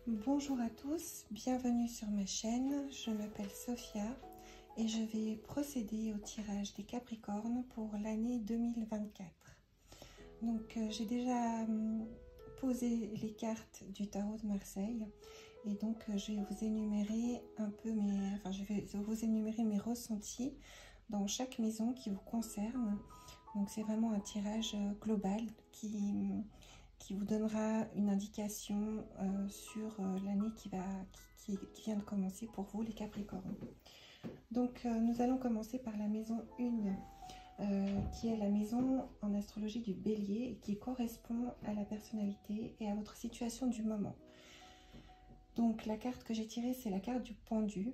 Bonjour à tous, bienvenue sur ma chaîne, je m'appelle Sophia et je vais procéder au tirage des Capricornes pour l'année 2024. Donc j'ai déjà posé les cartes du tarot de Marseille et donc je vais vous énumérer un peu mes ressentis dans chaque maison qui vous concerne. Donc c'est vraiment un tirage global qui vous donnera une indication sur l'année qui vient de commencer pour vous, les Capricornes. Donc, nous allons commencer par la maison 1, qui est la maison en astrologie du Bélier, et qui correspond à la personnalité et à votre situation du moment. Donc, la carte que j'ai tirée, c'est la carte du pendu,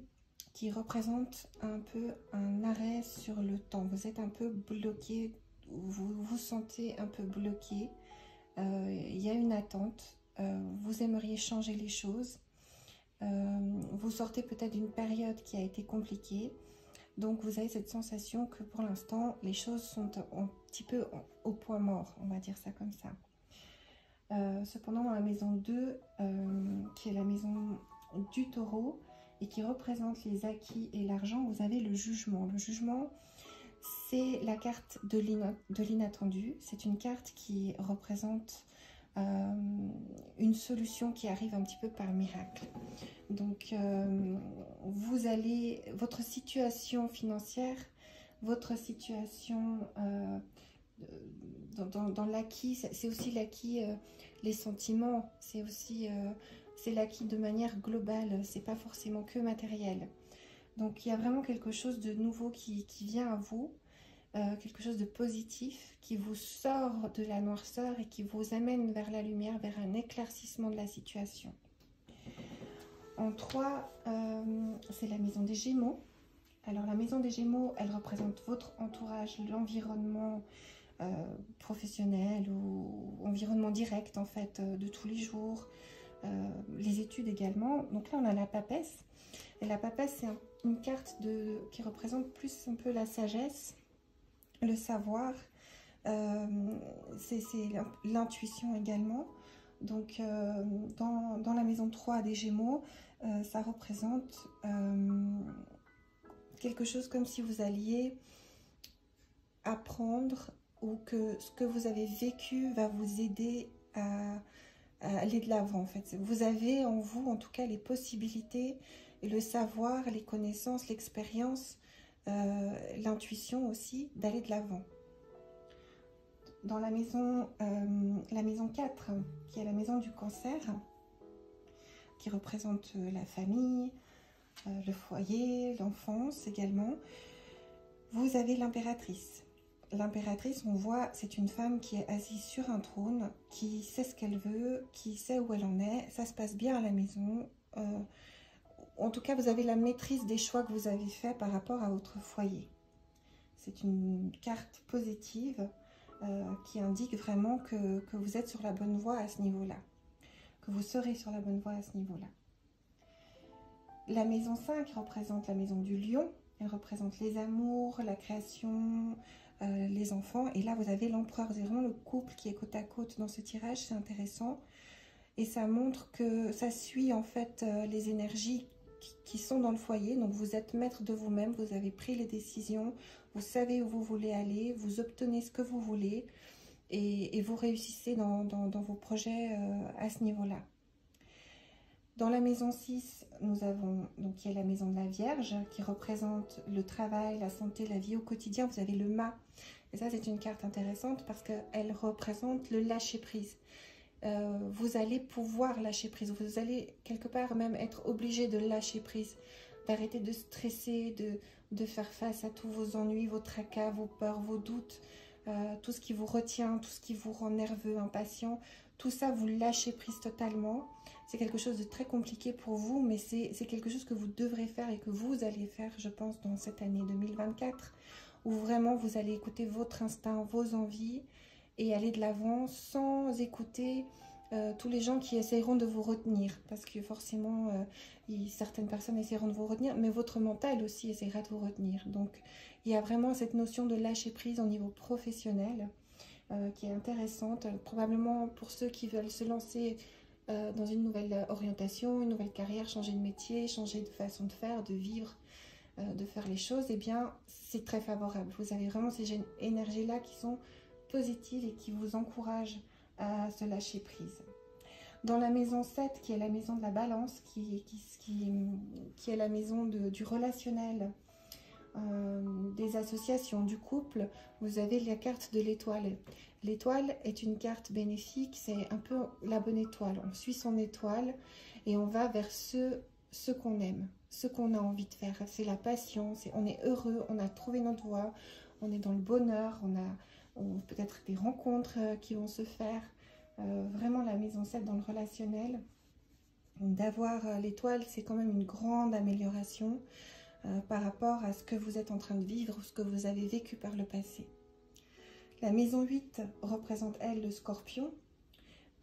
qui représente un peu un arrêt sur le temps. Vous êtes un peu bloqué, vous vous sentez un peu bloqué. Il y a une attente, vous aimeriez changer les choses, vous sortez peut-être d'une période qui a été compliquée, donc vous avez cette sensation que pour l'instant les choses sont un petit peu au point mort, on va dire ça comme ça. Cependant dans la maison 2, qui est la maison du taureau et qui représente les acquis et l'argent, vous avez le jugement. Le jugement, c'est la carte de l'inattendu. C'est une carte qui représente une solution qui arrive un petit peu par miracle. Donc, votre situation financière, votre situation dans l'acquis, c'est aussi l'acquis, les sentiments, c'est aussi c'est l'acquis de manière globale, c'est pas forcément que matériel. Donc il y a vraiment quelque chose de nouveau qui vient à vous, quelque chose de positif qui vous sort de la noirceur et qui vous amène vers la lumière, vers un éclaircissement de la situation. En 3, c'est la maison des Gémeaux. Alors la maison des Gémeaux, elle représente votre entourage, l'environnement professionnel ou environnement direct en fait de tous les jours, les études également. Donc là on a la papesse. Et la papesse, c'est une carte qui représente plus un peu la sagesse, le savoir, c'est l'intuition également. Donc, dans la maison 3 des Gémeaux, ça représente quelque chose comme si vous alliez apprendre ou que ce que vous avez vécu va vous aider à aller de l'avant en fait. Vous avez en vous, en tout cas, les possibilités, le savoir, les connaissances, l'expérience, l'intuition aussi, d'aller de l'avant. Dans la maison 4, qui est la maison du cancer, qui représente la famille, le foyer, l'enfance également, vous avez l'impératrice. L'impératrice, on voit, c'est une femme qui est assise sur un trône, qui sait ce qu'elle veut, qui sait où elle en est, ça se passe bien à la maison. En tout cas, vous avez la maîtrise des choix que vous avez faits par rapport à votre foyer. C'est une carte positive qui indique vraiment que vous êtes sur la bonne voie à ce niveau-là, que vous serez sur la bonne voie à ce niveau-là. La maison 5 représente la maison du lion, elle représente les amours, la création, les enfants. Et là, vous avez l'empereur, c'est vraiment le couple qui est côte à côte dans ce tirage, c'est intéressant. Et ça montre que ça suit en fait les énergies qui sont dans le foyer. Donc vous êtes maître de vous-même, vous avez pris les décisions, vous savez où vous voulez aller, vous obtenez ce que vous voulez et vous réussissez dans vos projets à ce niveau-là. Dans la maison 6, nous avons donc il y a la maison de la Vierge qui représente le travail, la santé, la vie au quotidien. Vous avez le mât. Et ça, c'est une carte intéressante parce qu'elle représente le lâcher-prise. Vous allez pouvoir lâcher prise. Vous allez quelque part même être obligé de lâcher prise, d'arrêter de stresser, de faire face à tous vos ennuis, vos tracas, vos peurs, vos doutes, tout ce qui vous retient, tout ce qui vous rend nerveux, impatient. Tout ça, vous lâchez prise totalement. C'est quelque chose de très compliqué pour vous, mais c'est quelque chose que vous devrez faire et que vous allez faire, je pense, dans cette année 2024, où vraiment vous allez écouter votre instinct, vos envies et aller de l'avant sans écouter tous les gens qui essaieront de vous retenir. Parce que forcément, certaines personnes essaieront de vous retenir, mais votre mental aussi essaiera de vous retenir. Donc, il y a vraiment cette notion de lâcher prise au niveau professionnel qui est intéressante. Probablement pour ceux qui veulent se lancer dans une nouvelle orientation, une nouvelle carrière, changer de métier, changer de façon de faire, de vivre, de faire les choses, eh bien, c'est très favorable. Vous avez vraiment ces énergies-là qui sont positives et qui vous encouragent à se lâcher prise. Dans la maison 7, qui est la maison de la balance, qui est la maison du relationnel, des associations, du couple, vous avez la carte de l'étoile. L'étoile est une carte bénéfique, c'est un peu la bonne étoile. On suit son étoile et on va vers ce qu'on aime, ce qu'on a envie de faire. C'est la passion, on est heureux, on a trouvé notre voie, on est dans le bonheur, on a peut-être des rencontres qui vont se faire. Vraiment la maison 7 dans le relationnel. D'avoir l'étoile, c'est quand même une grande amélioration par rapport à ce que vous êtes en train de vivre ou ce que vous avez vécu par le passé. La maison 8 représente, elle, le scorpion.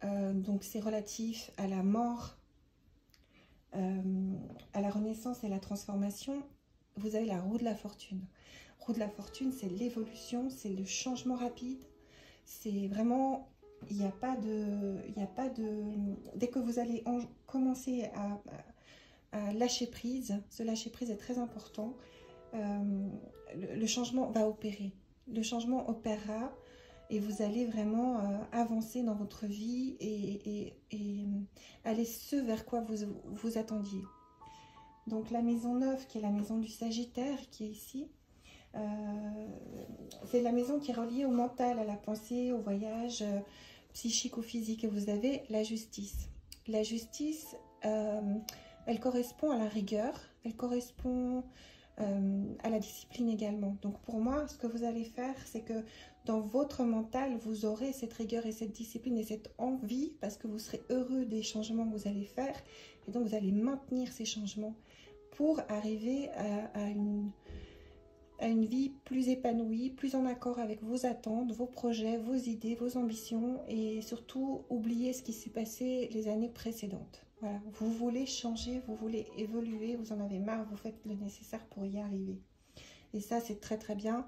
Donc c'est relatif à la mort, à la renaissance et la transformation. Vous avez la roue de la fortune. Roue de la fortune, c'est l'évolution, c'est le changement rapide. C'est vraiment, il n'y a pas de... Dès que vous allez commencer à lâcher prise, ce lâcher prise est très important. Le changement va opérer. Le changement opérera et vous allez vraiment avancer dans votre vie et aller ce vers quoi vous attendiez. Donc la maison 9, qui est la maison du Sagittaire, qui est ici, c'est la maison qui est reliée au mental, à la pensée, au voyage psychique ou physique. Et vous avez la justice. La justice, elle correspond à la rigueur, elle correspond à la discipline également. Donc pour moi, ce que vous allez faire, c'est que dans votre mental, vous aurez cette rigueur et cette discipline et cette envie, parce que vous serez heureux des changements que vous allez faire. Et donc vous allez maintenir ces changements pour arriver à une vie plus épanouie, plus en accord avec vos attentes, vos projets, vos idées, vos ambitions, et surtout oublier ce qui s'est passé les années précédentes. Voilà, vous voulez changer, vous voulez évoluer, vous en avez marre, vous faites le nécessaire pour y arriver. Et ça, c'est très très bien,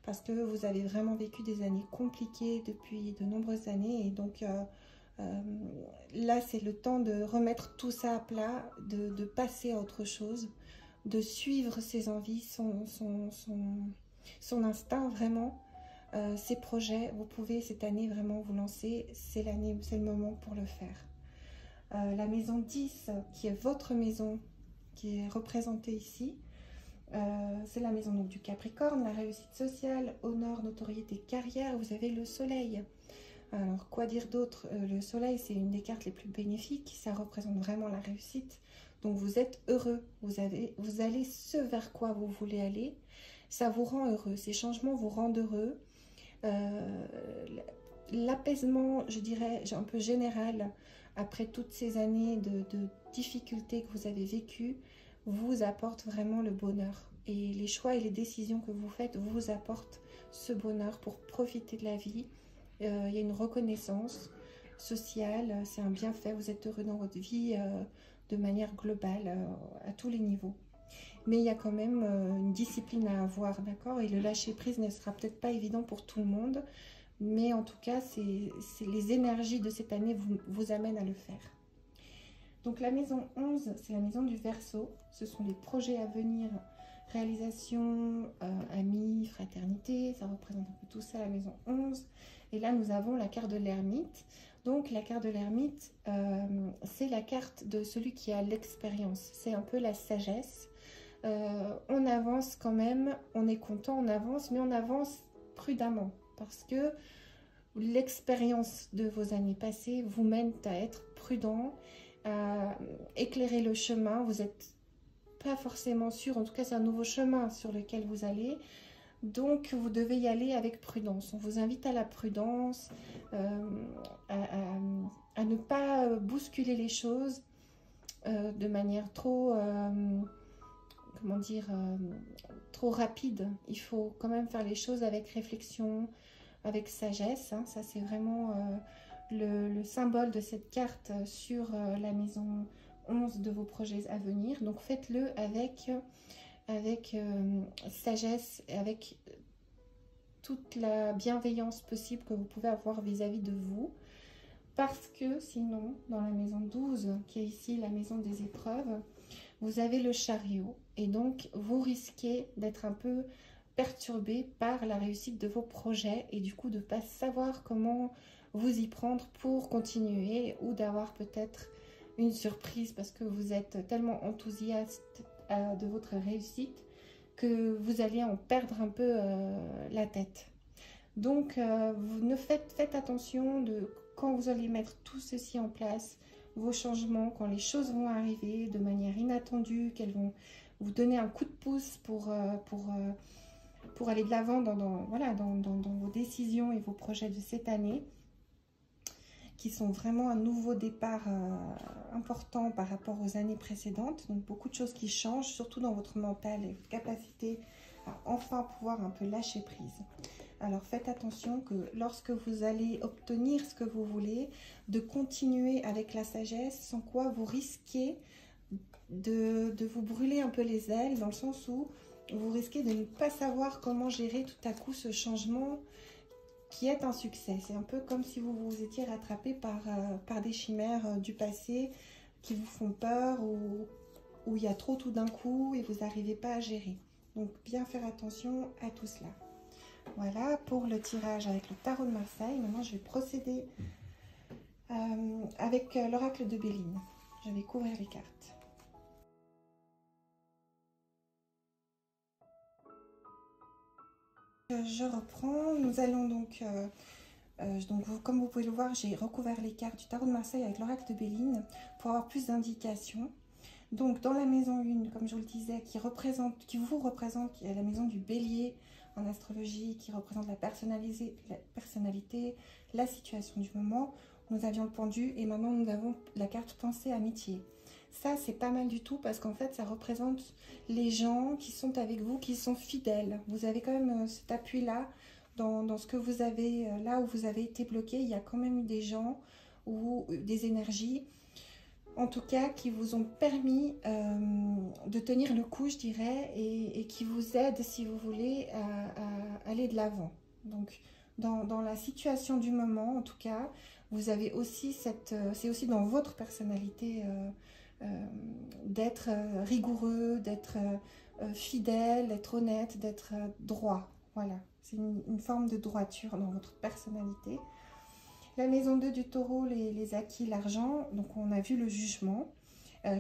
parce que vous avez vraiment vécu des années compliquées depuis de nombreuses années, et donc là, c'est le temps de remettre tout ça à plat, de passer à autre chose, de suivre ses envies, son instinct vraiment, ses projets. Vous pouvez cette année vraiment vous lancer, c'est le moment pour le faire. La maison 10, qui est votre maison, qui est représentée ici, c'est la maison donc, du Capricorne, la réussite sociale, honneur, notoriété, carrière. Vous avez le soleil. Alors, quoi dire d'autre? Le soleil, c'est une des cartes les plus bénéfiques. Ça représente vraiment la réussite. Donc, vous êtes heureux. Vous allez ce vers quoi vous voulez aller. Ça vous rend heureux. Ces changements vous rendent heureux. L'apaisement, je dirais, un peu général, après toutes ces années de difficultés que vous avez vécues, vous apporte vraiment le bonheur. Et les choix et les décisions que vous faites vous apportent ce bonheur pour profiter de la vie. Il y a une reconnaissance sociale, c'est un bienfait, vous êtes heureux dans votre vie de manière globale, à tous les niveaux. Mais il y a quand même une discipline à avoir, d'accord? Et le lâcher prise ne sera peut-être pas évident pour tout le monde, mais en tout cas, les énergies de cette année vous amènent à le faire. Donc la maison 11, c'est la maison du Verseau. Ce sont les projets à venir, réalisation, amis, fraternité. Ça représente un peu tout ça, la maison 11. Et là, nous avons la carte de l'ermite. Donc la carte de l'ermite, c'est la carte de celui qui a l'expérience. C'est un peu la sagesse. On avance quand même, on est content, on avance, mais on avance prudemment. Parce que l'expérience de vos années passées vous mène à être prudent, à éclairer le chemin. Vous n'êtes pas forcément sûr, en tout cas c'est un nouveau chemin sur lequel vous allez, donc vous devez y aller avec prudence. On vous invite à la prudence, à ne pas bousculer les choses de manière trop, comment dire, trop rapide. Il faut quand même faire les choses avec réflexion, avec sagesse, hein. Ça c'est vraiment le symbole de cette carte sur la maison 11 de vos projets à venir. Donc faites-le avec sagesse et avec toute la bienveillance possible que vous pouvez avoir vis-à-vis de vous. Parce que sinon, dans la maison 12, qui est ici la maison des épreuves, vous avez le chariot. Et donc, vous risquez d'être un peu perturbé par la réussite de vos projets et du coup de ne pas savoir comment vous y prendre pour continuer ou d'avoir peut-être une surprise parce que vous êtes tellement enthousiaste de votre réussite que vous allez en perdre un peu la tête. Donc, faites attention de quand vous allez mettre tout ceci en place, vos changements, quand les choses vont arriver de manière inattendue, qu'elles vont vous donner un coup de pouce pour aller de l'avant dans vos décisions et vos projets de cette année, qui sont vraiment un nouveau départ important par rapport aux années précédentes. Donc, beaucoup de choses qui changent, surtout dans votre mental et votre capacité à enfin pouvoir un peu lâcher prise. Alors, faites attention que lorsque vous allez obtenir ce que vous voulez, de continuer avec la sagesse, sans quoi vous risquez de vous brûler un peu les ailes, dans le sens où vous risquez de ne pas savoir comment gérer tout à coup ce changement qui est un succès. C'est un peu comme si vous vous étiez rattrapé par des chimères du passé qui vous font peur ou il y a trop tout d'un coup et vous n'arrivez pas à gérer. Donc, bien faire attention à tout cela. Voilà pour le tirage avec le tarot de Marseille. Maintenant, je vais procéder avec l'oracle de Béline. Je vais couvrir les cartes. Je reprends. Nous allons donc comme vous pouvez le voir, j'ai recouvert les cartes du tarot de Marseille avec l'oracle de Béline pour avoir plus d'indications. Donc, dans la maison 1, comme je vous le disais, qui vous représente, qui est la maison du bélier en astrologie, qui représente la personnalité, la situation du moment, nous avions le pendu et maintenant nous avons la carte pensée amitié. Ça, c'est pas mal du tout parce qu'en fait, ça représente les gens qui sont avec vous, qui sont fidèles. Vous avez quand même cet appui-là dans ce que vous avez, là où vous avez été bloqué. Il y a quand même eu des gens ou des énergies, en tout cas, qui vous ont permis de tenir le coup, je dirais, et qui vous aident, si vous voulez, à aller de l'avant. Donc, dans la situation du moment, en tout cas, vous avez aussi c'est aussi dans votre personnalité d'être rigoureux, d'être fidèle, d'être honnête, d'être droit. Voilà, c'est une forme de droiture dans votre personnalité. La maison 2 du taureau, les acquis, l'argent, donc on a vu le jugement,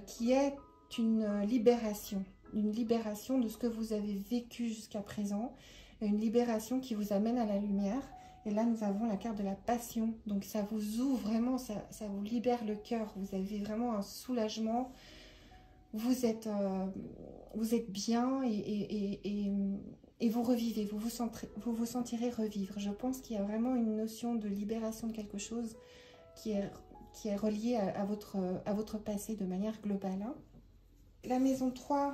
qui est une libération de ce que vous avez vécu jusqu'à présent, une libération qui vous amène à la lumière. Et là, nous avons la carte de la passion, donc ça vous ouvre vraiment, ça vous libère le cœur, vous avez vraiment un soulagement, vous êtes bien et vous revivez, vous vous sentirez revivre. Je pense qu'il y a vraiment une notion de libération de quelque chose qui est reliée à votre passé de manière globale. Hein. La maison 3,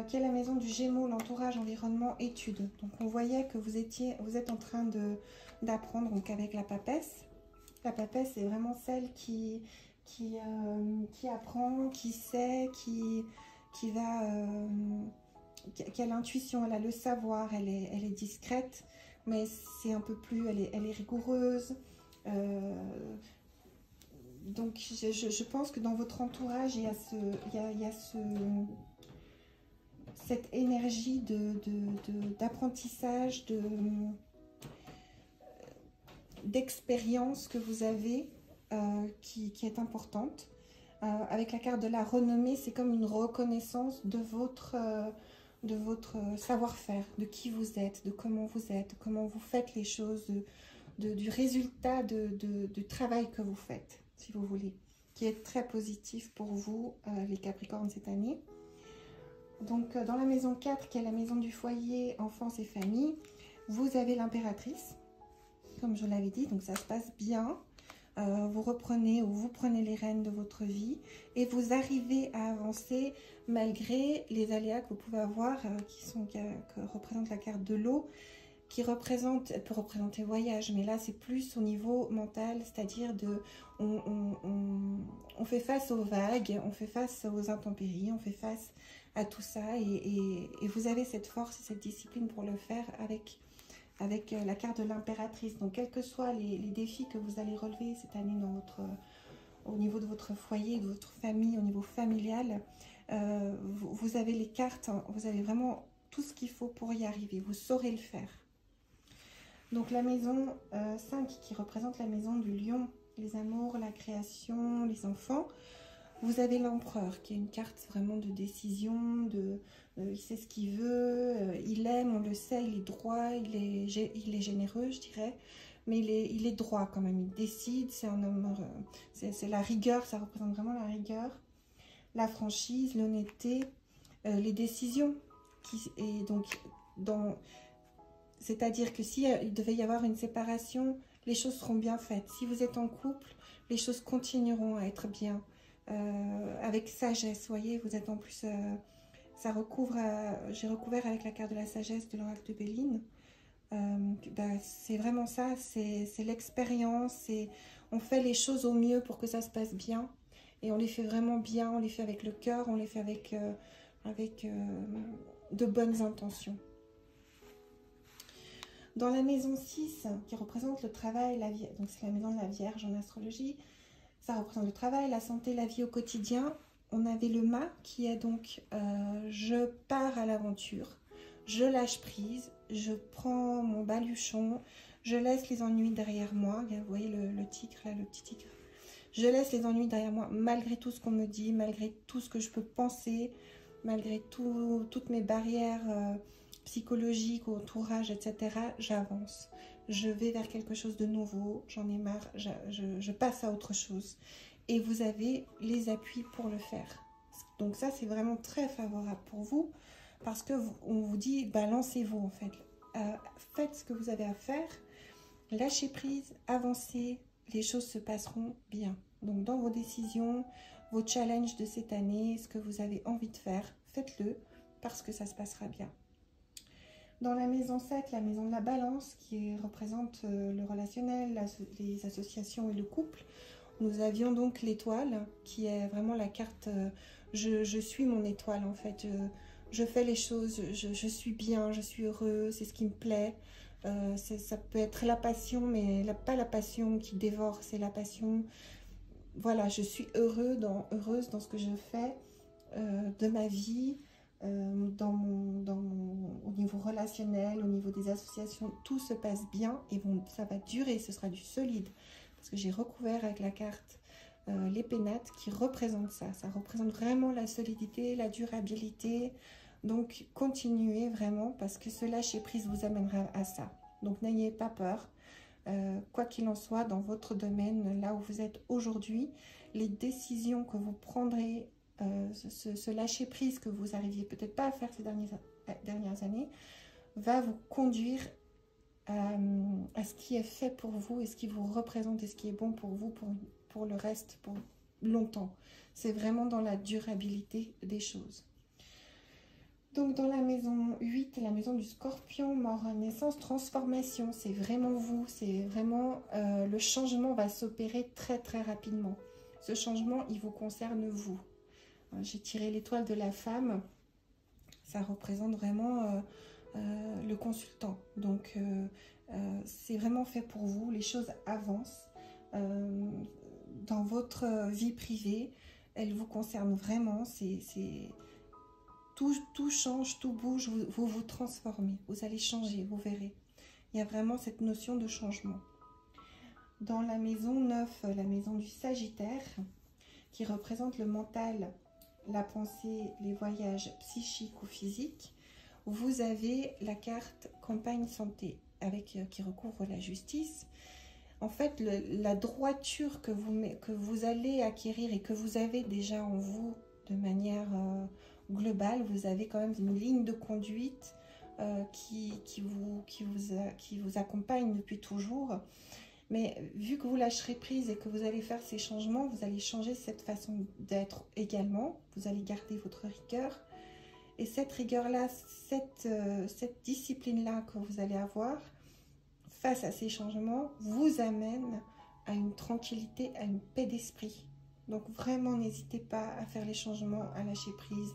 qui est la maison du Gémeaux, l'entourage, environnement, études. Donc on voyait que vous êtes en train d'apprendre donc avec la papesse. La papesse, c'est vraiment celle qui apprend, qui sait, qui a l'intuition, elle a le savoir, elle est discrète, mais c'est un peu plus, elle est rigoureuse. Donc je pense que dans votre entourage, il y a cette énergie d'apprentissage, d'expérience que vous avez qui est importante. Avec la carte de la renommée, c'est comme une reconnaissance de votre savoir-faire, de qui vous êtes, de comment vous faites les choses, du résultat du travail que vous faites, si vous voulez, qui est très positif pour vous, les Capricornes, cette année. Donc, dans la maison 4, qui est la maison du foyer, enfance et famille, vous avez l'impératrice, comme je l'avais dit, donc ça se passe bien. Vous reprenez ou vous prenez les rênes de votre vie et vous arrivez à avancer malgré les aléas que vous pouvez avoir, que représente la carte de l'eau, elle peut représenter voyage, mais là c'est plus au niveau mental, c'est-à-dire on fait face aux vagues, on fait face aux intempéries, on fait face à tout ça et vous avez cette force et cette discipline pour le faire avec la carte de l'impératrice. Donc, quels que soient les défis que vous allez relever cette année dans au niveau de votre foyer, de votre famille, au niveau familial, vous avez les cartes, hein, vous avez vraiment tout ce qu'il faut pour y arriver. Vous saurez le faire. Donc, la maison 5 qui représente la maison du lion, les amours, la création, les enfants. Vous avez l'empereur qui est une carte vraiment de décision, il sait ce qu'il veut, il aime, on le sait, il est droit, il est généreux, je dirais, mais il est droit quand même, il décide, c'est un homme, c'est la rigueur, ça représente vraiment la rigueur, la franchise, l'honnêteté, les décisions, et donc, c'est-à-dire que si il devait y avoir une séparation, les choses seront bien faites. Si vous êtes en couple, les choses continueront à être bien. Avec sagesse, voyez, vous êtes en plus, ça recouvre, j'ai recouvert avec la carte de la sagesse de l'oracle de Béline. C'est vraiment ça, c'est l'expérience, on fait les choses au mieux pour que ça se passe bien, et on les fait vraiment bien, on les fait avec le cœur, on les fait avec de bonnes intentions. Dans la maison 6, qui représente le travail, la vie, donc c'est la maison de la Vierge en astrologie, ça représente le travail, la santé, la vie au quotidien. On avait le mât qui est donc je pars à l'aventure, je lâche prise, je prends mon baluchon, je laisse les ennuis derrière moi. Vous voyez le tigre là, le petit tigre. Je laisse les ennuis derrière moi malgré tout ce qu'on me dit, malgré tout ce que je peux penser, malgré toutes mes barrières psychologiques, entourage, etc. J'avance. Je vais vers quelque chose de nouveau, j'en ai marre, je passe à autre chose. Et vous avez les appuis pour le faire. Donc ça, c'est vraiment très favorable pour vous, parce que on vous dit, bah, lancez-vous en fait. Faites ce que vous avez à faire, lâchez prise, avancez, les choses se passeront bien. Donc dans vos décisions, vos challenges de cette année, ce que vous avez envie de faire, faites-le, parce que ça se passera bien. Dans la maison 7, la maison de la balance, qui représente le relationnel, les associations et le couple, nous avions donc l'étoile, qui est vraiment la carte je suis mon étoile en fait. Je fais les choses, je suis bien, je suis heureux, c'est ce qui me plaît. Ça peut être la passion, mais pas la passion qui dévore, c'est la passion. Voilà, je suis heureuse dans ce que je fais de ma vie. Au niveau relationnel, au niveau des associations, tout se passe bien et ça va durer, ce sera du solide. Parce que j'ai recouvert avec la carte les pénates qui représentent ça. Ça représente vraiment la solidité, la durabilité. Donc, continuez vraiment parce que ce lâcher-prise vous amènera à ça. Donc, n'ayez pas peur. Quoi qu'il en soit, dans votre domaine, là où vous êtes aujourd'hui, les décisions que vous prendrez, ce lâcher-prise que vous n'arriviez peut-être pas à faire ces dernières années, va vous conduire à ce qui est fait pour vous et ce qui vous représente et ce qui est bon pour vous, pour le reste, pour longtemps. C'est vraiment dans la durabilité des choses. Donc dans la maison 8, la maison du Scorpion, mort, naissance, transformation, c'est vraiment vous, c'est vraiment le changement va s'opérer très très rapidement. Ce changement, il vous concerne vous. J'ai tiré l'étoile de la femme, ça représente vraiment le consultant. Donc c'est vraiment fait pour vous, les choses avancent dans votre vie privée, elles vous concernent vraiment, tout change, tout bouge, vous vous transformez, vous allez changer, vous verrez. Il y a vraiment cette notion de changement. Dans la maison 9, la maison du Sagittaire, qui représente le mental, la pensée, les voyages psychiques ou physiques, vous avez la carte campagne santé qui recouvre la justice. En fait, la droiture que vous allez acquérir et que vous avez déjà en vous de manière globale, vous avez quand même une ligne de conduite qui vous accompagne depuis toujours. Mais vu que vous lâcherez prise et que vous allez faire ces changements, vous allez changer cette façon d'être également. Vous allez garder votre rigueur. Et cette rigueur-là, cette discipline-là que vous allez avoir face à ces changements, vous amène à une tranquillité, à une paix d'esprit. Donc vraiment, n'hésitez pas à faire les changements, à lâcher prise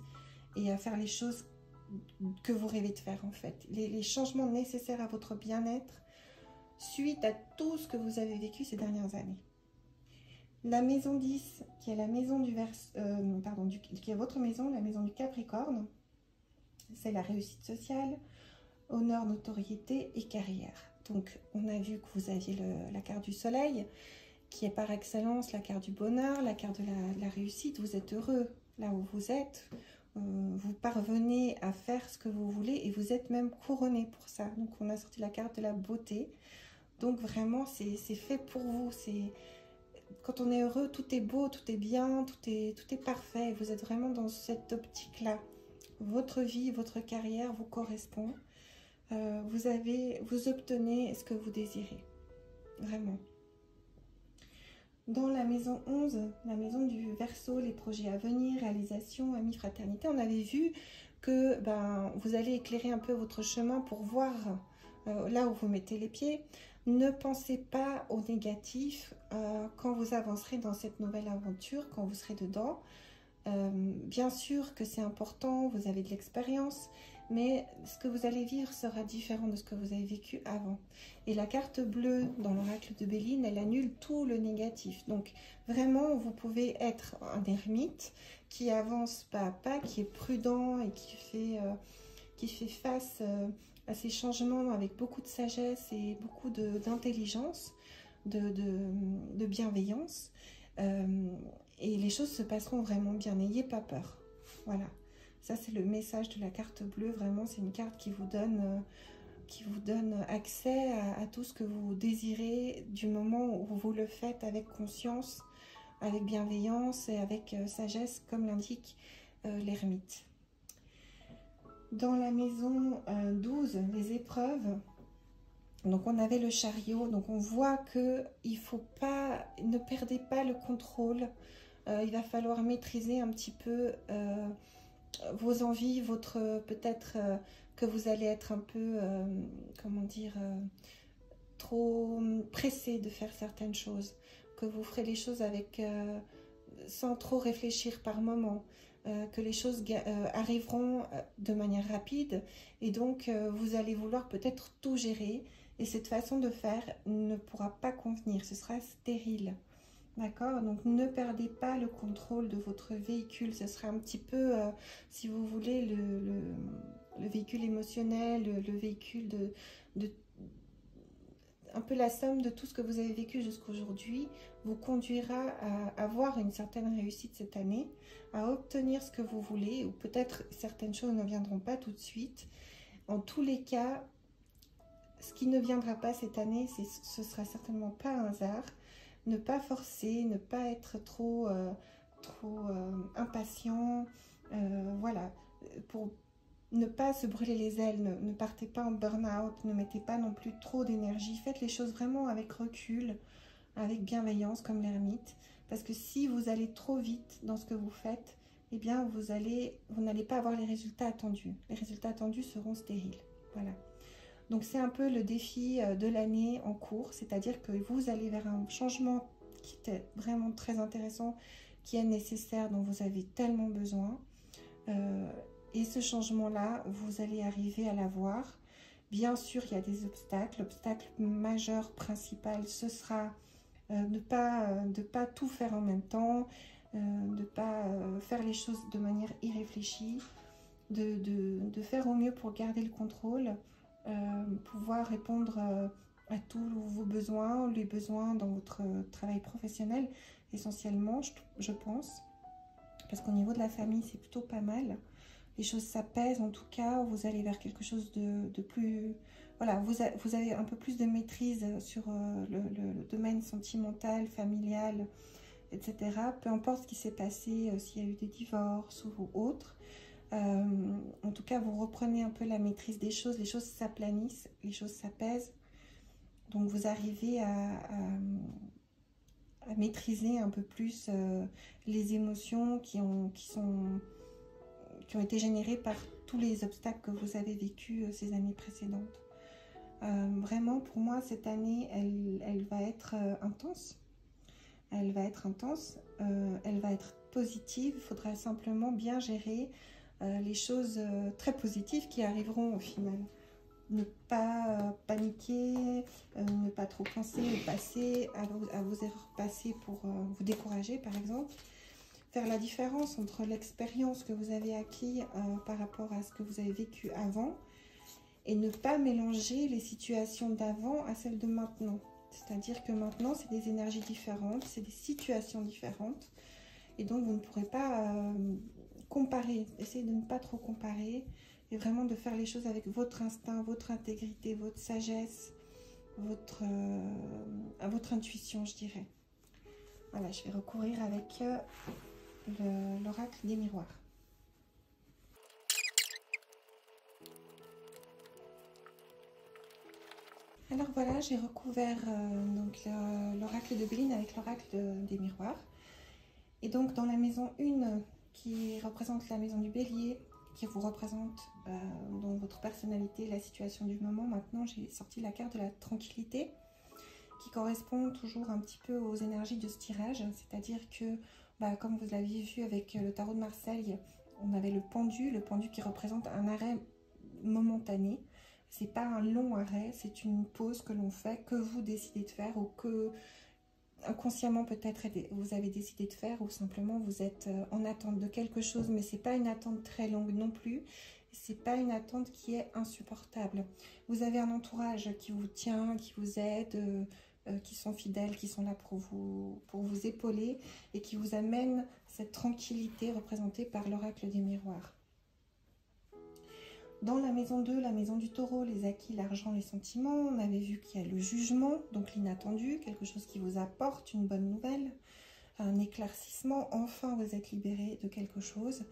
et à faire les choses que vous rêvez de faire en fait. Les changements nécessaires à votre bien-être suite à tout ce que vous avez vécu ces dernières années. La maison 10, qui est la maison du qui est votre maison, la maison du Capricorne, c'est la réussite sociale, honneur, notoriété et carrière. Donc, on a vu que vous aviez la carte du soleil, qui est par excellence la carte du bonheur, la carte de la réussite. Vous êtes heureux là où vous êtes. Vous parvenez à faire ce que vous voulez et vous êtes même couronné pour ça. Donc, on a sorti la carte de la beauté. Donc, vraiment, c'est fait pour vous. Quand on est heureux, tout est beau, tout est bien, tout est parfait. Vous êtes vraiment dans cette optique-là. Votre vie, votre carrière vous correspond. Vous obtenez ce que vous désirez. Vraiment. Dans la maison 11, la maison du Verseau, les projets à venir, réalisation, amis, fraternité, on avait vu que vous allez éclairer un peu votre chemin pour voir là où vous mettez les pieds. Ne pensez pas au négatif quand vous avancerez dans cette nouvelle aventure, quand vous serez dedans. Bien sûr que c'est important, vous avez de l'expérience, mais ce que vous allez vivre sera différent de ce que vous avez vécu avant. Et la carte bleue dans l'oracle de Béline, elle annule tout le négatif. Donc vraiment, vous pouvez être un ermite qui avance pas à pas, qui est prudent et qui fait face à ces changements avec beaucoup de sagesse et beaucoup d'intelligence, de bienveillance. Et les choses se passeront vraiment bien, n'ayez pas peur. Voilà, ça c'est le message de la carte bleue, vraiment c'est une carte qui vous donne accès à tout ce que vous désirez du moment où vous le faites avec conscience, avec bienveillance et avec sagesse, comme l'indique l'ermite. Dans la maison 12, les épreuves, donc on avait le chariot, donc on voit que il faut pas, ne perdez pas le contrôle. Il va falloir maîtriser un petit peu vos envies, peut-être que vous allez être un peu, comment dire, trop pressé de faire certaines choses, que vous ferez les choses sans trop réfléchir par moment, que les choses arriveront de manière rapide et donc vous allez vouloir peut-être tout gérer et cette façon de faire ne pourra pas convenir, ce sera stérile. D'accord, donc ne perdez pas le contrôle de votre véhicule. Ce sera un petit peu, si vous voulez, le véhicule émotionnel, le véhicule un peu la somme de tout ce que vous avez vécu jusqu'aujourd'hui vous conduira à avoir une certaine réussite cette année, à obtenir ce que vous voulez, ou peut-être certaines choses ne viendront pas tout de suite. En tous les cas, ce qui ne viendra pas cette année, ce sera certainement pas un hasard. Ne pas forcer, ne pas être trop impatient, voilà, pour ne pas se brûler les ailes, ne partez pas en burn-out, ne mettez pas non plus trop d'énergie, faites les choses vraiment avec recul, avec bienveillance comme l'ermite, parce que si vous allez trop vite dans ce que vous faites, eh bien vous n'allez pas avoir les résultats attendus. Les résultats attendus seront stériles, voilà. Donc c'est un peu le défi de l'année en cours, c'est-à-dire que vous allez vers un changement qui est vraiment très intéressant, qui est nécessaire, dont vous avez tellement besoin. Et ce changement-là, vous allez arriver à l'avoir. Bien sûr, il y a des obstacles. L'obstacle majeur, principal, ce sera de pas tout faire en même temps, de ne pas faire les choses de manière irréfléchie, de faire au mieux pour garder le contrôle, pouvoir répondre à tous vos besoins, les besoins dans votre travail professionnel, essentiellement, je pense. Parce qu'au niveau de la famille, c'est plutôt pas mal. Les choses s'apaisent, en tout cas, vous allez vers quelque chose de plus... Voilà, vous avez un peu plus de maîtrise sur le domaine sentimental, familial, etc. Peu importe ce qui s'est passé, s'il y a eu des divorces ou autres. En tout cas, vous reprenez un peu la maîtrise des choses, les choses s'aplanissent, les choses s'apaisent. Donc, vous arrivez à maîtriser un peu plus les émotions qui ont été générées par tous les obstacles que vous avez vécus ces années précédentes. Vraiment, pour moi, cette année, elle va être intense. Elle va être intense, elle va être positive. Il faudra simplement bien gérer les choses très positives qui arriveront au final. Ne pas paniquer, ne pas trop penser au passé, à vos erreurs passées pour vous décourager par exemple. Faire la différence entre l'expérience que vous avez acquis par rapport à ce que vous avez vécu avant et ne pas mélanger les situations d'avant à celles de maintenant. C'est-à-dire que maintenant, c'est des énergies différentes, c'est des situations différentes et donc vous ne pourrez pas comparer. Essayez de ne pas trop comparer et vraiment de faire les choses avec votre instinct, votre intégrité, votre sagesse, votre intuition, je dirais. Voilà, je vais recourir avec l'oracle des miroirs. Alors voilà, j'ai recouvert l'oracle de Béline avec l'oracle des miroirs. Et donc dans la maison 1, qui représente la maison du bélier, qui vous représente dans votre personnalité, la situation du moment, maintenant j'ai sorti la carte de la tranquillité, qui correspond toujours un petit peu aux énergies de ce tirage. C'est-à-dire que, comme vous l'aviez vu avec le tarot de Marseille, on avait le pendu qui représente un arrêt momentané. C'est pas un long arrêt, c'est une pause que l'on fait, que vous décidez de faire ou que inconsciemment peut-être vous avez décidé de faire, ou simplement vous êtes en attente de quelque chose, mais c'est pas une attente très longue non plus. C'est pas une attente qui est insupportable. Vous avez un entourage qui vous tient, qui vous aide, qui sont fidèles, qui sont là pour vous épauler et qui vous amène cette tranquillité représentée par l'oracle des miroirs. Dans la maison 2, la maison du taureau, les acquis, l'argent, les sentiments, on avait vu qu'il y a le jugement, donc l'inattendu, quelque chose qui vous apporte une bonne nouvelle, un éclaircissement, enfin vous êtes libéré de quelque chose.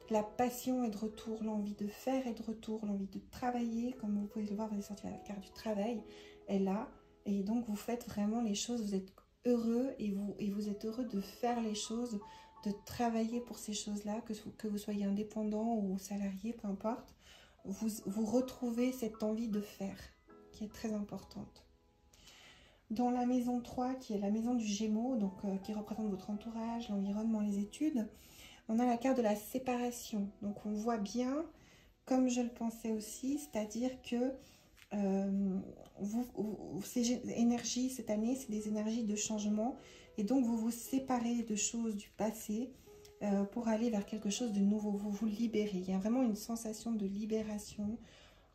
La passion est de retour, l'envie de faire est de retour, l'envie de travailler, comme vous pouvez le voir, vous avez sorti la carte du travail, est là, et donc vous faites vraiment les choses, vous êtes heureux, et vous êtes heureux de faire les choses, de travailler pour ces choses-là, que vous soyez indépendant ou salarié, peu importe. Vous retrouvez cette envie de faire, qui est très importante. Dans la maison 3, qui est la maison du Gémeaux, donc qui représente votre entourage, l'environnement, les études, on a la carte de la séparation. Donc on voit bien, comme je le pensais aussi, c'est-à-dire que ces énergies, cette année, c'est des énergies de changement. Et donc vous vous séparez de choses du passé, pour aller vers quelque chose de nouveau, vous vous libérez. Il y a vraiment une sensation de libération,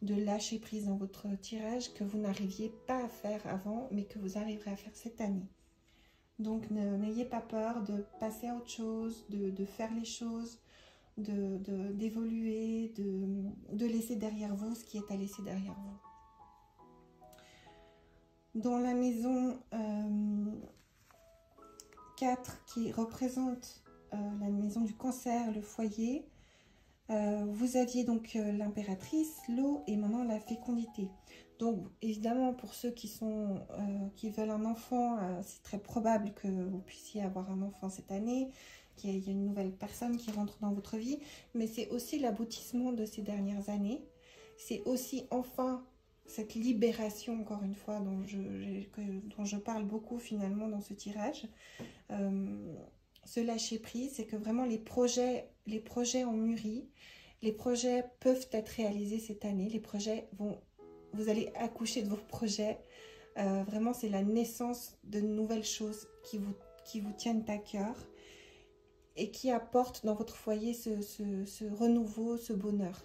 de lâcher prise dans votre tirage que vous n'arriviez pas à faire avant, mais que vous arriverez à faire cette année. Donc n'ayez pas peur de passer à autre chose, de faire les choses, d'évoluer, de laisser derrière vous ce qui est à laisser derrière vous. Dans la maison 4, qui représente la maison du cancer, le foyer, vous aviez donc l'impératrice, l'eau et maintenant la fécondité. Donc évidemment pour ceux qui veulent un enfant, c'est très probable que vous puissiez avoir un enfant cette année, qu'il y a une nouvelle personne qui rentre dans votre vie, mais c'est aussi l'aboutissement de ces dernières années. C'est aussi enfin cette libération, encore une fois, dont je parle beaucoup finalement dans ce tirage. Ce lâcher prise, c'est que vraiment les projets ont mûri, les projets peuvent être réalisés cette année, vous allez accoucher de vos projets, vraiment c'est la naissance de nouvelles choses qui vous tiennent à cœur et qui apportent dans votre foyer ce renouveau, ce bonheur,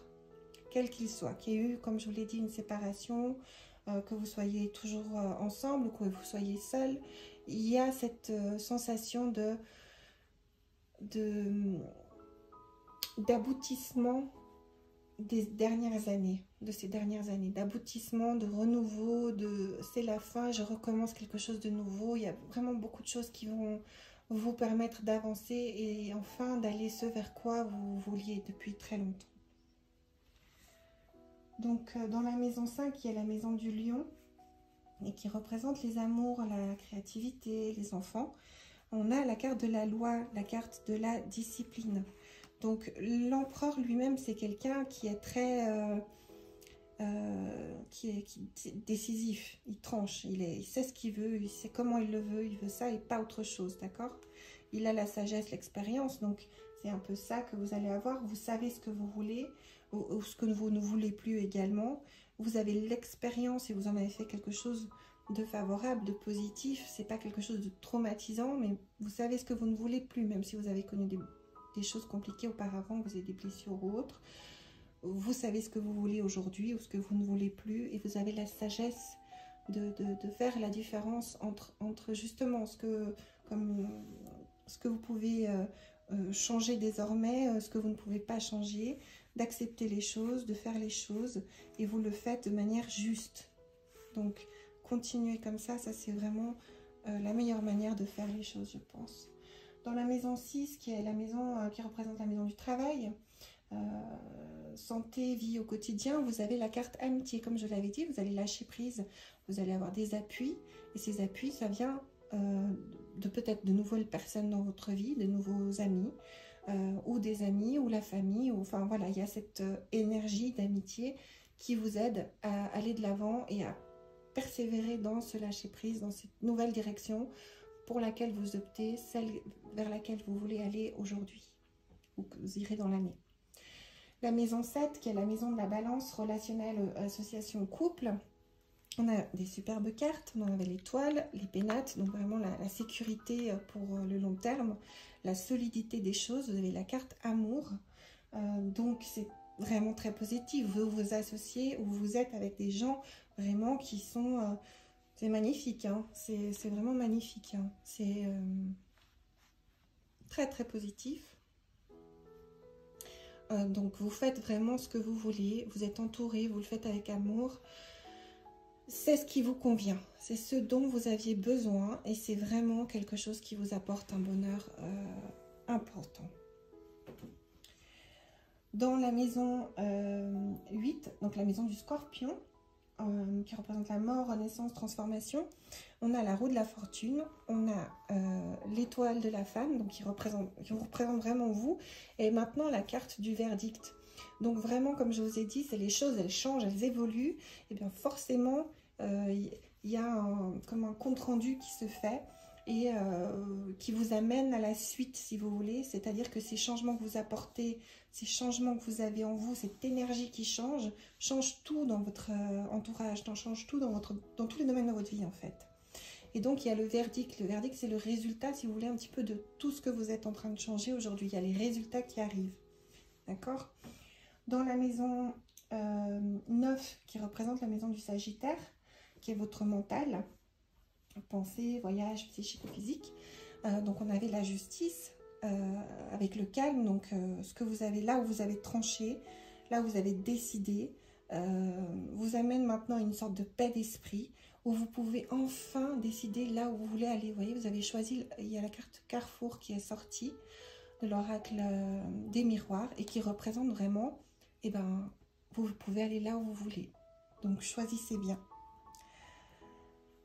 quel qu'il soit, qu'il y ait eu, comme je vous l'ai dit, une séparation, que vous soyez toujours ensemble ou que vous soyez seul, il y a cette sensation d'aboutissement de ces dernières années, d'aboutissement, de renouveau, c'est la fin, je recommence quelque chose de nouveau. Il y a vraiment beaucoup de choses qui vont vous permettre d'avancer et enfin d'aller ce vers quoi vous vouliez depuis très longtemps. Donc dans la maison 5, il y a la maison du lion et qui représente les amours, la créativité, les enfants. On a la carte de la loi, la carte de la discipline. Donc l'empereur lui-même, c'est quelqu'un qui est très qui est décisif, il tranche, il sait ce qu'il veut, il sait comment il le veut, il veut ça et pas autre chose, d'accord? il a la sagesse, l'expérience. Donc, c'est un peu ça que vous allez avoir. Vous savez ce que vous voulez ou ce que vous ne voulez plus également. Vous avez l'expérience et vous en avez fait quelque chose de favorable, de positif. C'est pas quelque chose de traumatisant, mais vous savez ce que vous ne voulez plus, même si vous avez connu des choses compliquées auparavant, vous avez des blessures ou autres. Vous savez ce que vous voulez aujourd'hui ou ce que vous ne voulez plus, et vous avez la sagesse de faire la différence entre justement ce que vous pouvez changer désormais, ce que vous ne pouvez pas changer, d'accepter les choses, de faire les choses, et vous le faites de manière juste. Donc, continuez comme ça c'est vraiment la meilleure manière de faire les choses, je pense. Dans la maison 6, qui est la maison qui représente la maison du travail, santé, vie au quotidien, vous avez la carte amitié. Comme je l'avais dit, vous allez lâcher prise, vous allez avoir des appuis, et ces appuis, ça vient de peut-être de nouvelles personnes dans votre vie, de nouveaux amis, ou des amis, ou la famille, ou, enfin voilà, il y a cette énergie d'amitié qui vous aide à aller de l'avant et à persévérer dans ce lâcher prise, dans cette nouvelle direction pour laquelle vous optez, celle vers laquelle vous voulez aller aujourd'hui, ou que vous irez dans l'année. La maison 7, qui est la maison de la balance relationnelle, association, couple. On a des superbes cartes, on avait l'étoile, les pénates, donc vraiment la sécurité pour le long terme, la solidité des choses. Vous avez la carte amour, donc c'est vraiment très positif. Vous vous associez ou vous êtes avec des gens vraiment qui sont... c'est magnifique, hein, c'est vraiment magnifique, hein. C'est très très positif. Donc vous faites vraiment ce que vous voulez, vous êtes entouré, vous le faites avec amour. C'est ce qui vous convient, c'est ce dont vous aviez besoin et c'est vraiment quelque chose qui vous apporte un bonheur important. Dans la maison 8, donc la maison du scorpion, qui représente la mort, renaissance, transformation, on a la roue de la fortune, on a l'étoile de la femme, donc qui vous représente vraiment vous, et maintenant la carte du verdict. Donc vraiment, comme je vous ai dit, c'est les choses, elles changent, elles évoluent, et bien forcément, il y a comme un compte-rendu qui se fait, et qui vous amène à la suite, si vous voulez. C'est-à-dire que ces changements que vous apportez, ces changements que vous avez en vous, cette énergie qui change tout dans votre entourage, change tout dans tous les domaines de votre vie, en fait. Et donc, il y a le verdict. Le verdict, c'est le résultat, si vous voulez, un petit peu de tout ce que vous êtes en train de changer aujourd'hui. Il y a les résultats qui arrivent. D'accord? Dans la maison 9, qui représente la maison du Sagittaire, qui est votre mental, pensée, voyage, psychico-physique. Donc on avait la justice avec le calme, donc ce que vous avez là où vous avez tranché, là où vous avez décidé, vous amène maintenant une sorte de paix d'esprit où vous pouvez enfin décider là où vous voulez aller. Vous voyez, vous avez choisi, il y a la carte Carrefour qui est sortie de l'oracle des miroirs et qui représente vraiment, eh ben, vous pouvez aller là où vous voulez. Donc choisissez bien.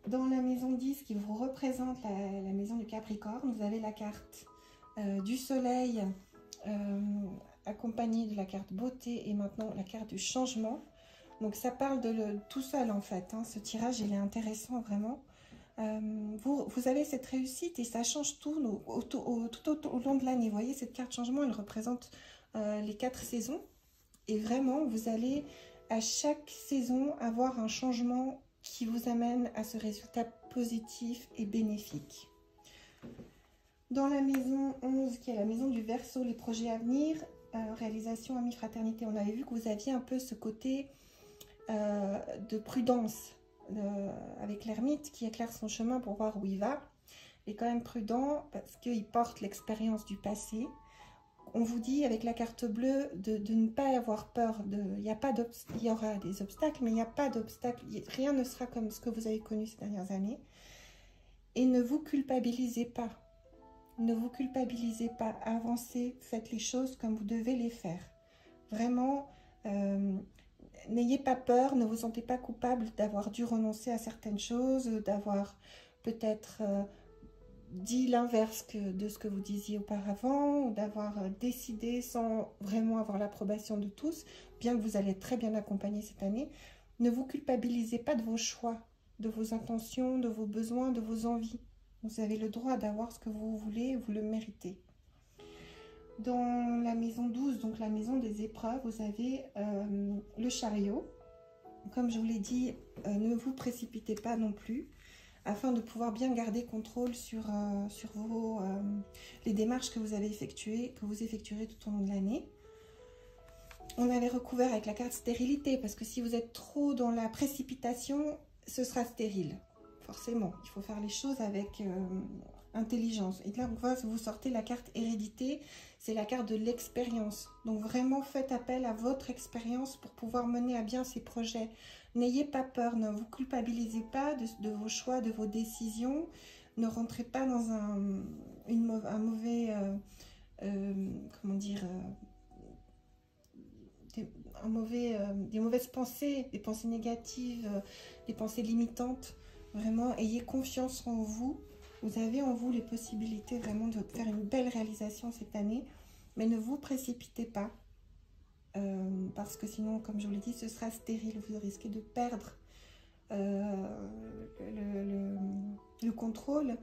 Dans la maison 10 qui vous représente la maison du Capricorne, vous avez la carte du soleil accompagnée de la carte beauté et maintenant la carte du changement. Donc ça parle de tout seul en fait, hein. Ce tirage il est intéressant vraiment. Vous avez cette réussite et ça change tout au long de l'année. Vous voyez, cette carte changement, elle représente les 4 saisons. Et vraiment, vous allez à chaque saison avoir un changement qui vous amène à ce résultat positif et bénéfique. Dans la maison 11, qui est la maison du Verseau, les projets à venir, réalisation, amis, fraternité, on avait vu que vous aviez un peu ce côté de prudence avec l'ermite qui éclaire son chemin pour voir où il va. Il est quand même prudent parce qu'il porte l'expérience du passé. On vous dit avec la carte bleue de ne pas avoir peur. Il y aura des obstacles, mais il n'y a pas d'obstacles. Rien ne sera comme ce que vous avez connu ces dernières années. Et ne vous culpabilisez pas. Ne vous culpabilisez pas. Avancez, faites les choses comme vous devez les faire. Vraiment, n'ayez pas peur, ne vous sentez pas coupable d'avoir dû renoncer à certaines choses, d'avoir peut-être... dit l'inverse de ce que vous disiez auparavant, ou d'avoir décidé sans vraiment avoir l'approbation de tous, bien que vous allez être très bien accompagné cette année. Ne vous culpabilisez pas de vos choix, de vos intentions, de vos besoins, de vos envies. Vous avez le droit d'avoir ce que vous voulez, vous le méritez. Dans la maison 12, donc la maison des épreuves, vous avez le chariot. Comme je vous l'ai dit, ne vous précipitez pas non plus, afin de pouvoir bien garder contrôle sur les démarches que vous avez effectuées, que vous effectuerez tout au long de l'année. On avait recouvert avec la carte stérilité, parce que si vous êtes trop dans la précipitation, ce sera stérile. Forcément, il faut faire les choses avec intelligence. Et là, vous sortez la carte hérédité, c'est la carte de l'expérience. Donc vraiment, faites appel à votre expérience pour pouvoir mener à bien ces projets. N'ayez pas peur, ne vous culpabilisez pas de vos choix, de vos décisions. Ne rentrez pas dans un mauvais, comment dire, des mauvaises pensées, des pensées négatives, des pensées limitantes. Vraiment, ayez confiance en vous. Vous avez en vous les possibilités vraiment de faire une belle réalisation cette année. Mais ne vous précipitez pas. Parce que sinon, comme je vous l'ai dit, ce sera stérile. Vous risquez de perdre le contrôle.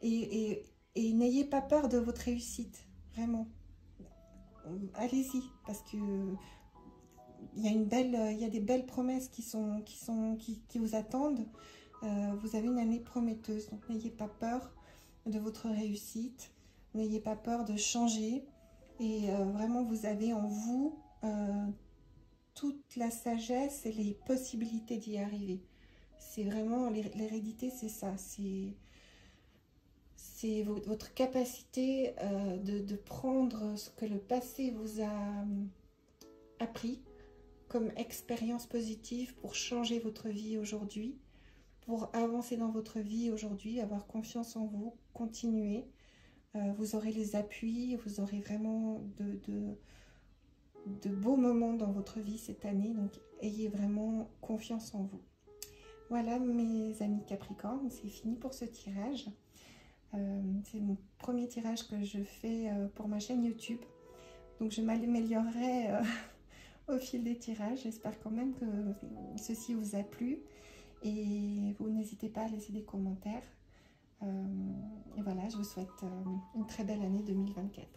Et n'ayez pas peur de votre réussite. Vraiment. Allez-y. Parce que il y a des belles promesses qui vous attendent. Vous avez une année prometteuse, donc n'ayez pas peur de votre réussite, n'ayez pas peur de changer. Et vraiment, vous avez en vous toute la sagesse et les possibilités d'y arriver. C'est vraiment, l'hérédité, c'est ça. C'est votre capacité de prendre ce que le passé vous a appris comme expérience positive pour changer votre vie aujourd'hui, pour avancer dans votre vie aujourd'hui, avoir confiance en vous, continuer. Vous aurez les appuis, vous aurez vraiment de beaux moments dans votre vie cette année, donc ayez vraiment confiance en vous. Voilà mes amis Capricorne, c'est fini pour ce tirage. C'est mon premier tirage que je fais pour ma chaîne YouTube, donc je m'améliorerai au fil des tirages. J'espère quand même que ceci vous a plu et vous n'hésitez pas à laisser des commentaires. Et voilà, je vous souhaite une très belle année 2024.